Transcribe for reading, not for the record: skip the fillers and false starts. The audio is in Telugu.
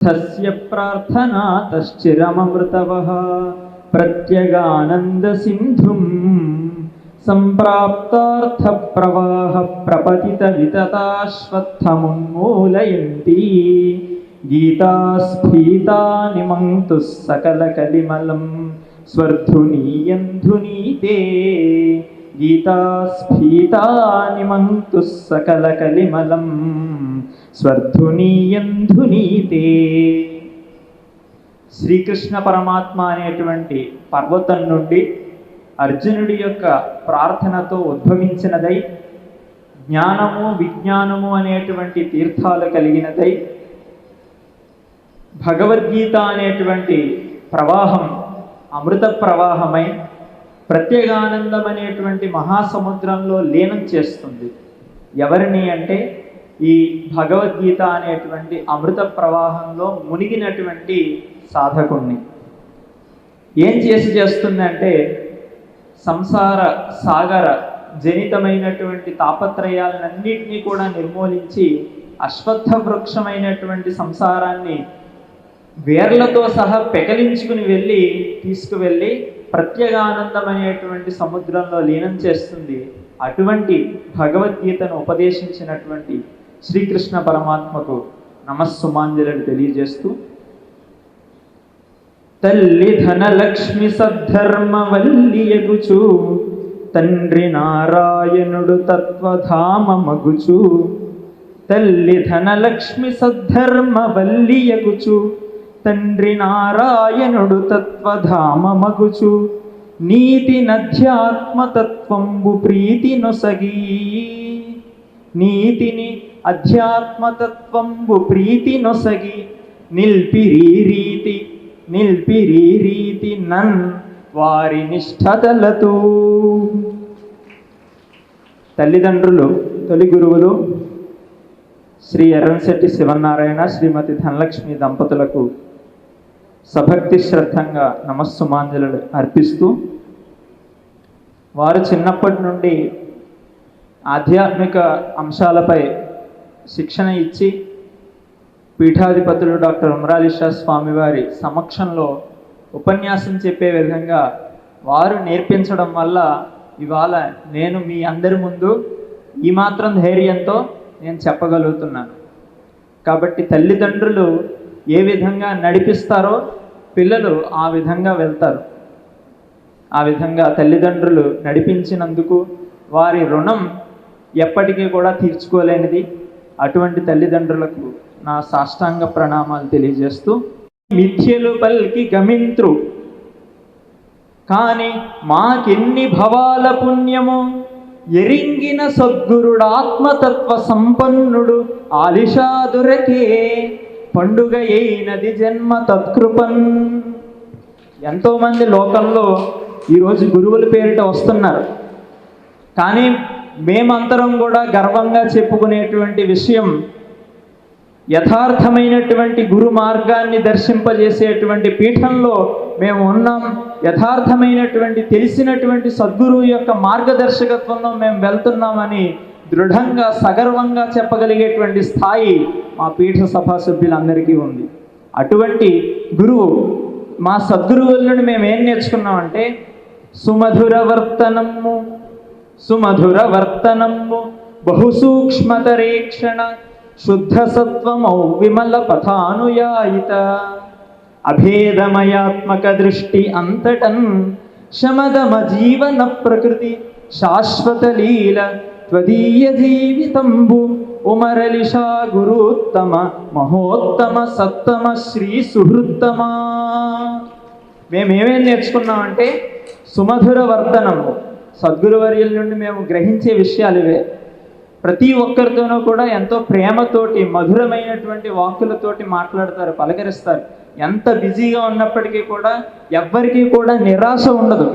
तस्य प्रार्थना तश्चिरममृतवः प्रत्यगानन्दसिन्धुं सम्प्राप्तार्थप्रवाह प्रपतितवितताश्वत्थमुन्मूलयन्ती गीतास्फीतानिमङ्क्तुः सकलकलिमलं स्वर्धुनीयन्धुनीते गीतास्फीतानिमङ्क्तुः सकलकलिमलं స్వర్ధునీయంధునీతే. శ్రీకృష్ణ పరమాత్మ అనేటువంటి పర్వతం నుండి అర్జునుడి యొక్క ప్రార్థనతో ఉద్భవించినదై జ్ఞానము విజ్ఞానము అనేటువంటి తీర్థాలు కలిగినదై భగవద్గీత అనేటువంటి ప్రవాహం అమృత ప్రవాహమై ప్రత్యేగానందం అనేటువంటి మహాసముద్రంలో లీనం చేస్తుంది. ఎవరిని అంటే ఈ భగవద్గీత అనేటువంటి అమృత ప్రవాహంలో మునిగినటువంటి సాధకుణ్ణి. ఏం చేస్తుందంటే సంసార సాగర జనితమైనటువంటి తాపత్రయాలన్నింటినీ కూడా నిర్మూలించి అశ్వత్థ వృక్షమైనటువంటి సంసారాన్ని వేర్లతో సహా పెకలించుకుని తీసుకువెళ్ళి ప్రత్యేగానందం అనేటువంటి సముద్రంలో లీనం చేస్తుంది. అటువంటి భగవద్గీతను ఉపదేశించినటువంటి శ్రీకృష్ణ పరమాత్మకు నమస్సుమాంజలిని తెలియజేస్తూ, తల్లి ధనలక్ష్మి సద్ధర్మవల్లియగుచు తండ్రి నారాయణుడు తత్వధామమగుచు, తల్లి ధనలక్ష్మి సద్ధర్మవల్లియగుచు తండ్రి నారాయణుడు తత్వధామమగుచు, నీతి నధ్యాత్మతత్వంబు ప్రీతి నొసగి, నీతిని అధ్యాత్మతత్వంబు ప్రీతి నొసగి, నిల్పిరీ రీతి నన్ వారి నిష్ఠతలతో. తల్లిదండ్రులు తొలి గురువులు శ్రీ ఎర్రంశెట్టి శివనారాయణ శ్రీమతి ధనలక్ష్మి దంపతులకు సభక్తి శ్రద్ధంగా నమస్సుమాంజలు అర్పిస్తూ, వారు చిన్నప్పటి నుండి ఆధ్యాత్మిక అంశాలపై శిక్షణ ఇచ్చి పీఠాధిపతులు డాక్టర్ ఉమరాలిషా స్వామి వారి సమక్షంలో ఉపన్యాసం చెప్పే విధంగా వారు నేర్పించడం వల్ల ఇవాళ నేను మీ అందరి ముందు ఈ మాత్రం ధైర్యంతో నేను చెప్పగలుగుతున్నాను. కాబట్టి తల్లిదండ్రులు ఏ విధంగా నడిపిస్తారో పిల్లలు ఆ విధంగా వెళ్తారు. ఆ విధంగా తల్లిదండ్రులు నడిపించినందుకు వారి రుణం ఎప్పటికీ కూడా తీర్చుకోలేనిది. అటువంటి తల్లిదండ్రులకు నా సాష్టాంగ ప్రణామాలు తెలియజేస్తూ, మిథ్యలు పల్కి గమింత్రు కాని మాకెన్ని భవాల పుణ్యము, ఎరింగిన సద్గురుడు ఆత్మతత్వ సంపన్నుడు ఆలిషాదురకే పండుగ అయినది జన్మ తత్కృపన్. ఎంతోమంది లోకంలో ఈరోజు గురువుల పేరిట వస్తున్నారు. కానీ మేమంతరం కూడా గర్వంగా చెప్పుకునేటువంటి విషయం, యథార్థమైనటువంటి గురు మార్గాన్ని దర్శింపజేసేటువంటి పీఠంలో మేము ఉన్నాం. యథార్థమైనటువంటి తెలిసినటువంటి సద్గురువు యొక్క మార్గదర్శకత్వంలో మేము వెళ్తున్నామని దృఢంగా సగర్వంగా చెప్పగలిగేటువంటి స్థాయి మా పీఠ సభా సభ్యులందరికీ ఉంది. అటువంటి గురువు మా సద్గురువుల నుండి మేము ఏం నేర్చుకున్నామంటే, సుమధుర వర్తనము బహుసూక్ష్మతరేక్షణ శుద్ధ సత్వమౌ విమల పథానుయాయిత, అభేదమయాత్మక దృష్టి అంతటన్ శమదమ జీవన ప్రకృతి శాశ్వత లీల త్వదీయ జీవితంబు ఉమరలిషా గురుత్తమ మహోత్తమ సత్తమ శ్రీ సుహృత్తమా. మేమేమేం నేర్చుకున్నామంటే, సుమధుర వర్ధనము సద్గురువర్యుల నుండి మేము గ్రహించే విషయాలు ఇవే. ప్రతి ఒక్కరితోనూ కూడా ఎంతో ప్రేమతోటి మధురమైనటువంటి వాక్కులతోటి మాట్లాడతారు, పలకరిస్తారు. ఎంత బిజీగా ఉన్నప్పటికీ కూడా ఎవ్వరికీ కూడా నిరాశ ఉండదు.